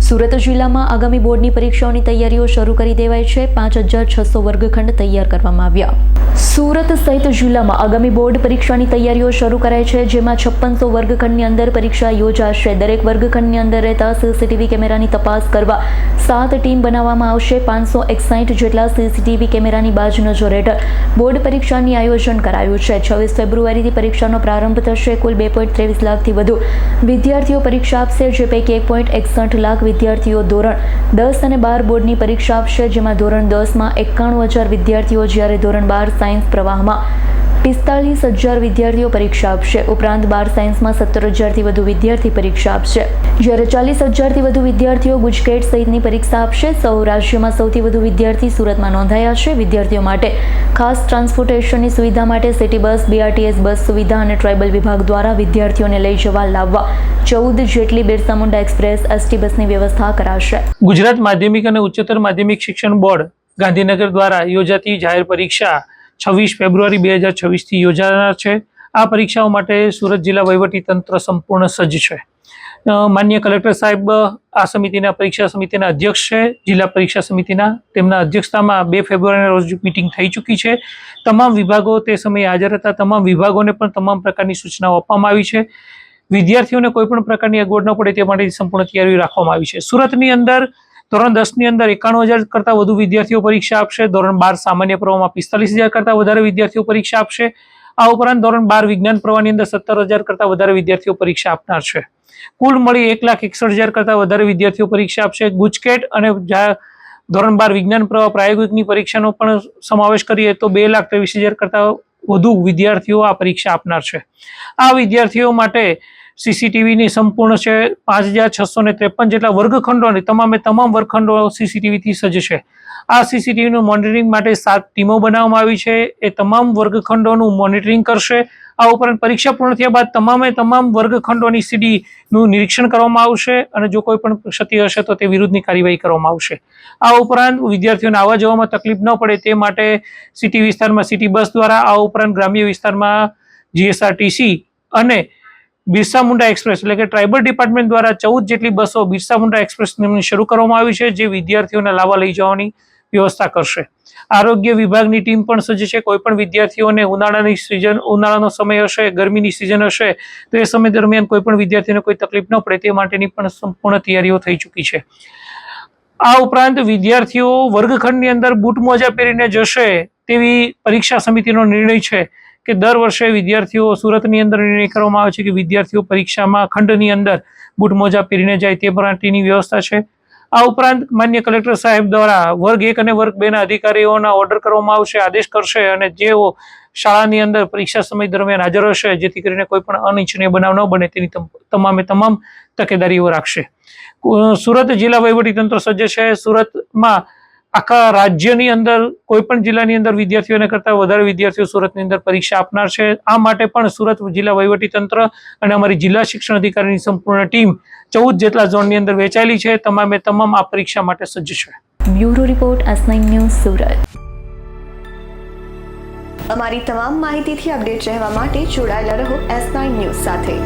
સુરત જિલ્લામાં આગામી બોર્ડની પરીક્ષાઓની તૈયારીઓ શરૂ કરી દેવાઈ છે। 5600 વર્ગખંડ તૈયાર કરવામાં આવ્યા। સુરત સહિત જિલ્લામાં આગામી બોર્ડ પરીક્ષાની તૈયારીઓ શરૂ કરાઈ છે, જેમાં 5600 વર્ગખંડની અંદર પરીક્ષા યોજાશે। દરેક વર્ગખંડની અંદર રહેતા સીસીટીવી કેમેરાની તપાસ કરવા 7 ટીમ બનાવવામાં આવશે। 561 જેટલા સીસીટીવી કેમેરાની બાજ નજર હેઠળ બોર્ડ પરીક્ષાની આયોજન કરાયું છે। 26 ફેબ્રુઆરીથી પરીક્ષાનો પ્રારંભ થશે। કુલ 2.23 લાખથી વધુ વિદ્યાર્થીઓ પરીક્ષા આપશે, જે પૈકી 1.61 લાખ વિદ્યાર્થીઓ ધોરણ 10 અને 12 બોર્ડની પરીક્ષા આપશે, જેમાં ધોરણ 10માં 91,000 વિદ્યાર્થીઓ, જ્યારે ધોરણ 12 સાયન્સ પ્રવાહમાં 45,000 વિદ્યાર્થીઓ પરીક્ષા આપશે। ઉપરાંત 12 સાયન્સમાં 17,000થી વધુ વિદ્યાર્થી પરીક્ષા આપશે, જ્યારે 40,000થી વધુ વિદ્યાર્થીઓ ગુજકેટ સહિતની પરીક્ષા આપશે। રાજ્યમાં સૌથી વધુ વિદ્યાર્થી સુરતમાં નોંધાયા છે। વિદ્યાર્થીઓ માટે ખાસ ટ્રાન્સપોર્ટેશનની સુવિધા માટે સિટી બસ, BRTS બસ સુવિધા અને ટ્રાઇબલ વિભાગ દ્વારા વિદ્યાર્થીઓને લઈ જવા લાવવા 14 જેટલી બિરસા મુંડા એક્સપ્રેસ ST બસની વ્યવસ્થા કરાશે। ગુજરાત માધ્યમિક અને ઉચ્ચતર માધ્યમિક શિક્ષણ બોર્ડ ગાંધીનગર દ્વારા યોજાતી જાહેર પરીક્ષા 26 ફેબ્રુઆરી 2026થી યોજાનાર છે। આ પરીક્ષાઓ માટે સુરત જિલ્લા વહીવટી તંત્ર સંપૂર્ણ સજ્જ છે। માન્ય કલેક્ટર સાહેબ આ સમિતિના પરીક્ષા સમિતિના અધ્યક્ષ છે। જિલ્લા પરીક્ષા સમિતિના તેમના અધ્યક્ષતામાં 2 ફેબ્રુઆરીના રોજ મિટિંગ થઈ ચૂકી છે। તમામ વિભાગો તે સમયે હાજર હતા। તમામ વિભાગોને પણ તમામ પ્રકારની સૂચનાઓ આપવામાં આવી છે। વિદ્યાર્થીઓને કોઈ પણ પ્રકારની અગવડ ન પડે તે માટે સંપૂર્ણ તૈયારી રાખવામાં આવી છે। સુરતની અંદર ધોરણ 10ની અંદર 91,000 કરતાં વધુ વિદ્યાર્થીઓ પરીક્ષા આપશે। ધોરણ 12 સામાન્ય પ્રવાહમાં 45,000 કરતાં વધારે વિદ્યાર્થીઓ પરીક્ષા આપશે। આ ઉપરાંત ધોરણ 12 વિજ્ઞાન પ્રવાહની અંદર 17,000 કરતાં વધારે વિદ્યાર્થીઓ પરીક્ષા આપનાર છે। કુલ મળી 1,61,000 કરતાં વધારે વિદ્યાર્થીઓ પરીક્ષા આપશે। ગુજકેટ અને ધોરણ 12 વિજ્ઞાન પ્રવાહ પ્રાયોગિકની પરીક્ષાનો પણ સમાવેશ કરીએ તો 2,23,000 કરતાં વધુ વિદ્યાર્થીઓ આ પરીક્ષા આપનાર છે। આ વિદ્યાર્થીઓ માટે સીસીટીવીની સંપૂર્ણ છે। 5,653 જેટલા વર્ગખંડો અને તમામ વર્ગખંડો સીસીટીવીથી સજ્જ છે। આ સીસીટીવીનું મોનિટરિંગ માટે 7 ટીમો બનાવવામાં આવી છે। એ તમામ વર્ગખંડોનું મોનિટરિંગ કરશે। આ ઉપરાંત પરીક્ષા પૂર્ણ થયા બાદ તમામ વર્ગખંડોની સીડીનું નિરીક્ષણ કરવામાં આવશે અને જો કોઈ પણ ક્ષતિ હશે તો તે વિરુદ્ધની કાર્યવાહી કરવામાં આવશે। આ ઉપરાંત વિદ્યાર્થીઓને આવવા જવામાં તકલીફ ન પડે તે માટે સિટી વિસ્તારમાં સિટી બસ દ્વારા, આ ઉપરાંત ગ્રામ્ય વિસ્તારમાં GSRTC અને બિરસા મુંડા એક્સપ્રેસ એટલે કે ટ્રાઇબલ ડિપાર્ટમેન્ટ દ્વારા 14 જેટલી બસો બિરસા મુંડા એક્સપ્રેસની શરૂ કરવામાં આવી છે, જે વિદ્યાર્થીઓને લાવવા લઈ જવાની વ્યવસ્થા કરશે। આરોગ્ય વિભાગની ટીમ પણ સજ્જ છે। કોઈ પણ વિદ્યાર્થીઓને ઉનાળાનો સમય હશે, ગરમીની સિઝન હશે તો એ સમય દરમિયાન કોઈ પણ વિદ્યાર્થીને કોઈ તકલીફ ન પડે તે માટેની પણ સંપૂર્ણ તૈયારીઓ થઈ ચૂકી છે। આ ઉપરાંત વિદ્યાર્થીઓ વર્ગખંડની અંદર બૂટ મોજા પહેરીને જશે તેવી પરીક્ષા સમિતિનો નિર્ણય છે કે દર વર્ષે વિદ્યાર્થીઓ સુરતની અંદર નિર્ણય કરવામાં આવે છે કે વિદ્યાર્થીઓ પરીક્ષામાં ખંડની અંદર બૂટ મોજા પહેરીને જાય તે માટેની વ્યવસ્થા છે। આ ઉપરાંત માન્ય કલેક્ટર સાહેબ દ્વારા વર્ગ 1 અને વર્ગ 2ના અધિકારીઓના ઓર્ડર કરવામાં આવશે, આદેશ કરશે અને જેઓ શાળાની અંદર પરીક્ષા સમય દરમિયાન હાજર હશે જેથી કરીને કોઈ પણ અનિચ્છનીય બનાવ ન બને તેની તમામ તકેદારીઓ રાખશે। સુરત જિલ્લા વહીવટી તંત્ર સજ્જ છે। સુરતમાં આખા રાજ્યની અંદર કોઈ પણ જિલ્લાની અંદર વિદ્યાર્થીઓને કરતાં વધારે વિદ્યાર્થીઓ સુરતની અંદર પરીક્ષા આપનાર છે। આ માટે પણ સુરત જિલ્લા વહીવટી તંત્ર અને અમારી જિલ્લા શિક્ષણ અધિકારીની સંપૂર્ણ ટીમ 14 જેટલા ઝોનની અંદર વહેંચાયેલી છે। તમામ આ પરીક્ષા માટે સજ્જ છે। Bureau report S9 news Surat. અમારી તમામ માહિતીથી અપડેટ રહેવા માટે જોડાયેલા રહો S9 ન્યૂઝ સાથે।